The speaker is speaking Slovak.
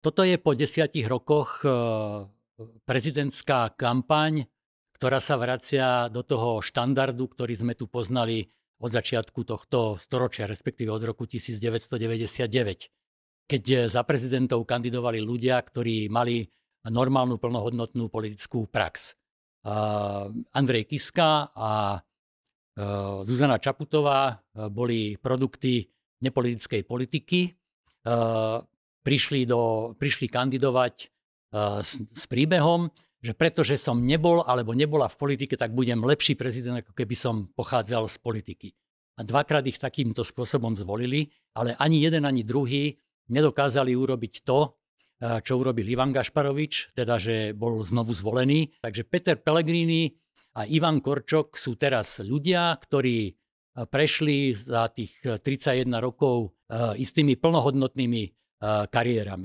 Toto je po 10 rokoch prezidentská kampaň, ktorá sa vracia do toho štandardu, ktorý sme tu poznali od začiatku tohto storočia, respektíve od roku 1999, keď za prezidentov kandidovali ľudia, ktorí mali normálnu plnohodnotnú politickú prax. Andrej Kiska a Zuzana Čaputová boli produkty nepolitickej politiky. Prišli kandidovať s príbehom, že pretože som nebol alebo nebola v politike, tak budem lepší prezident, ako keby som pochádzal z politiky. A dvakrát ich takýmto spôsobom zvolili, ale ani jeden, ani druhý nedokázali urobiť to, čo urobil Ivan Gašparovič, teda že bol znovu zvolený. Takže Peter Pellegrini a Ivan Korčok sú teraz ľudia, ktorí prešli za tých 31 rokov istými plnohodnotnými kariérami.